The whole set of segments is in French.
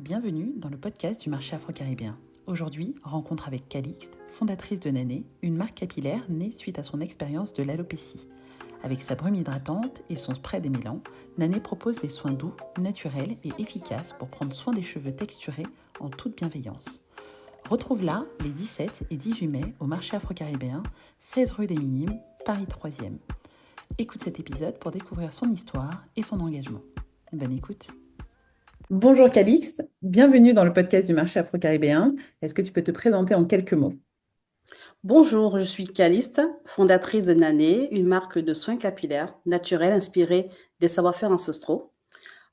Bienvenue dans le podcast du marché afro-caribéen. Aujourd'hui, rencontre avec Calixte, fondatrice de Nané, une marque capillaire née suite à son expérience de l'alopécie. Avec sa brume hydratante et son spray démêlant, Nané propose des soins doux, naturels et efficaces pour prendre soin des cheveux texturés en toute bienveillance. Retrouve-la les 17 et 18 mai au marché afro-caribéen, 16 rue des Minimes, Paris 3e. Écoute cet épisode pour découvrir son histoire et son engagement. Bonne écoute. Bonjour Calixte, bienvenue dans le podcast du marché afro-caribéen. Est-ce que tu peux te présenter en quelques mots? Bonjour, je suis Calixte, fondatrice de Nané, une marque de soins capillaires naturels inspirée des savoir-faire ancestraux.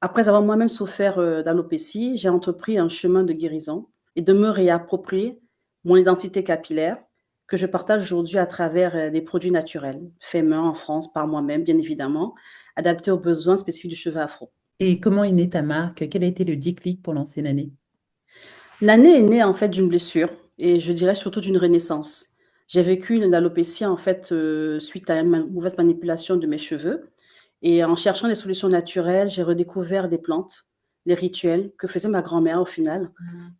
Après avoir moi-même souffert d'alopécie, j'ai entrepris un chemin de guérison et de me réapproprier mon identité capillaire que je partage aujourd'hui à travers des produits naturels, faits main en France par moi-même, bien évidemment, adaptés aux besoins spécifiques du cheveu afro. Et comment est née ta marque? Quel a été le déclic pour lancer Nané? Nané est née en fait d'une blessure et je dirais surtout d'une renaissance. J'ai vécu l'alopécie en fait suite à une mauvaise manipulation de mes cheveux et en cherchant des solutions naturelles, j'ai redécouvert des plantes, les rituels que faisait ma grand-mère au final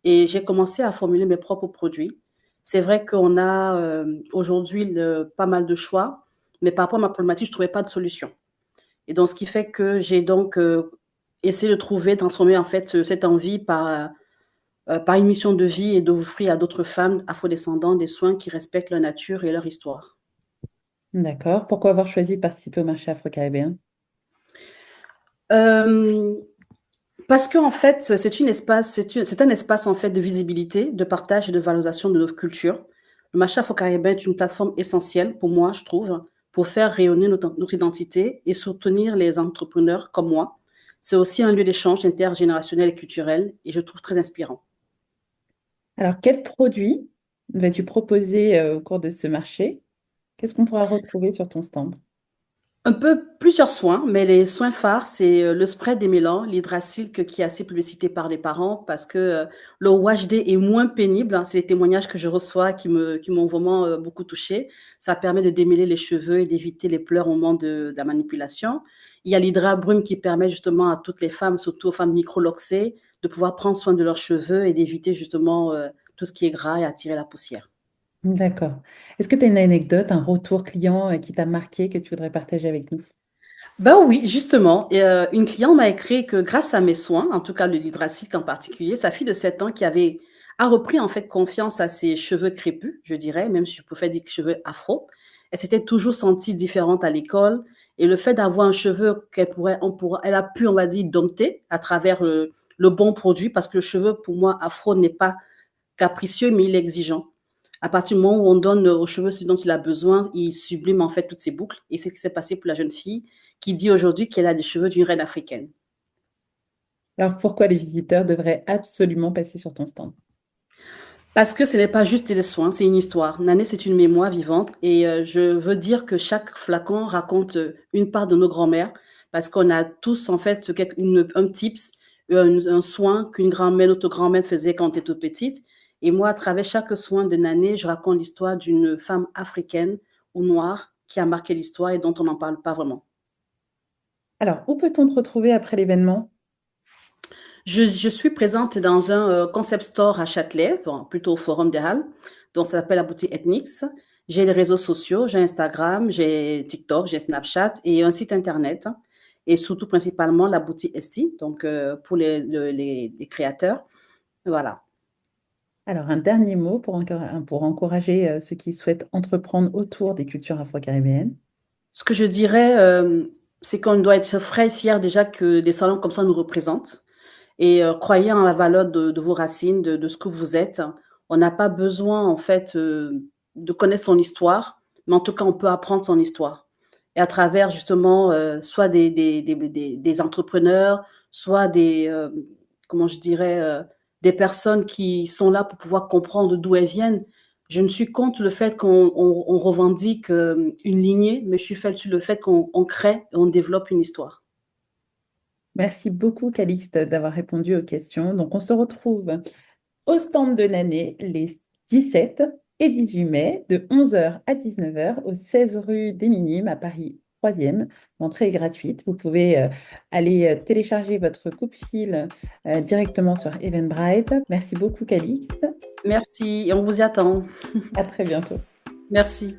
et j'ai commencé à formuler mes propres produits. C'est vrai qu'on a aujourd'hui pas mal de choix, mais par rapport à ma problématique, je ne trouvais pas de solution. Et donc, ce qui fait que j'ai donc essayé de trouver, transformer en fait cette envie par une mission de vie et d'offrir à d'autres femmes afrodescendantes des soins qui respectent leur nature et leur histoire. D'accord. Pourquoi avoir choisi de participer au marché afro-caribéen? Euh, Parce qu'en fait, c'est un espace en fait de visibilité, de partage et de valorisation de notre culture. Le marché afro-caribéen est une plateforme essentielle pour moi, je trouve, pour faire rayonner notre identité et soutenir les entrepreneurs comme moi. C'est aussi un lieu d'échange intergénérationnel et culturel et je trouve très inspirant. Alors, quels produits vas-tu proposer au cours de ce marché? Qu'est-ce qu'on pourra retrouver sur ton stand? Un peu plusieurs soins, mais les soins phares, c'est le spray démêlant, l'Hydrasilk qui est assez publicité par les parents parce que le UHD est moins pénible, hein. C'est les témoignages que je reçois qui m'ont vraiment beaucoup touchée. Ça permet de démêler les cheveux et d'éviter les pleurs au moment de la manipulation. Il y a l'Hydra Brume qui permet justement à toutes les femmes, surtout aux femmes microloxées, de pouvoir prendre soin de leurs cheveux et d'éviter justement tout ce qui est gras et attirer la poussière. D'accord. Est-ce que tu as une anecdote, un retour client qui t'a marqué que tu voudrais partager avec nous? Ben oui, justement, une cliente m'a écrit que grâce à mes soins, en tout cas le l'hydrasilic en particulier, sa fille de 7 ans a repris en fait confiance à ses cheveux crépus, je dirais, même si je préfère dire cheveux afro. Elle s'était toujours sentie différente à l'école et le fait d'avoir un cheveu elle a pu, on va dire, dompter à travers le bon produit parce que le cheveu, pour moi, afro n'est pas capricieux, mais il est exigeant. À partir du moment où on donne aux cheveux ce dont il a besoin, il sublime en fait toutes ses boucles. Et c'est ce qui s'est passé pour la jeune fille qui dit aujourd'hui qu'elle a des cheveux d'une reine africaine. Alors, pourquoi les visiteurs devraient absolument passer sur ton stand? Parce que ce n'est pas juste des soins, c'est une histoire. Nané, c'est une mémoire vivante et je veux dire que chaque flacon raconte une part de nos grands-mères parce qu'on a tous en fait un tips, un soin qu'une grand-mère, notre grand-mère faisait quand on était toute petite. Et moi, à travers chaque soin de Nané, je raconte l'histoire d'une femme africaine ou noire qui a marqué l'histoire et dont on n'en parle pas vraiment. Alors, où peut-on te retrouver après l'événement? Je suis présente dans un concept store à Châtelet, bon, plutôt au Forum des Halles, donc ça s'appelle la boutique Ethnix. J'ai les réseaux sociaux, j'ai Instagram, j'ai TikTok, j'ai Snapchat et un site internet. Et surtout, principalement, la boutique Esti, donc pour les créateurs. Voilà. Alors, un dernier mot pour encourager ceux qui souhaitent entreprendre autour des cultures afro-caribéennes. Ce que je dirais, c'est qu'on doit être très fier déjà que des salons comme ça nous représentent. Et croyez en la valeur de vos racines, de ce que vous êtes. On n'a pas besoin, en fait, de connaître son histoire, mais en tout cas, on peut apprendre son histoire. Et à travers, justement, soit des entrepreneurs, soit comment je dirais, des personnes qui sont là pour pouvoir comprendre d'où elles viennent. Je ne suis contre le fait qu'on revendique une lignée, mais je suis faite sur le fait qu'on crée et on développe une histoire. Merci beaucoup, Calixte, d'avoir répondu aux questions. Donc, on se retrouve au stand de Nané les 17 et 18 mai de 11 h à 19 h au 16 rue des Minimes à Paris troisième. L'entrée est gratuite. Vous pouvez aller télécharger votre coupe-fil directement sur Eventbrite. Merci beaucoup, Calixte. Merci et on vous y attend. À très bientôt. Merci.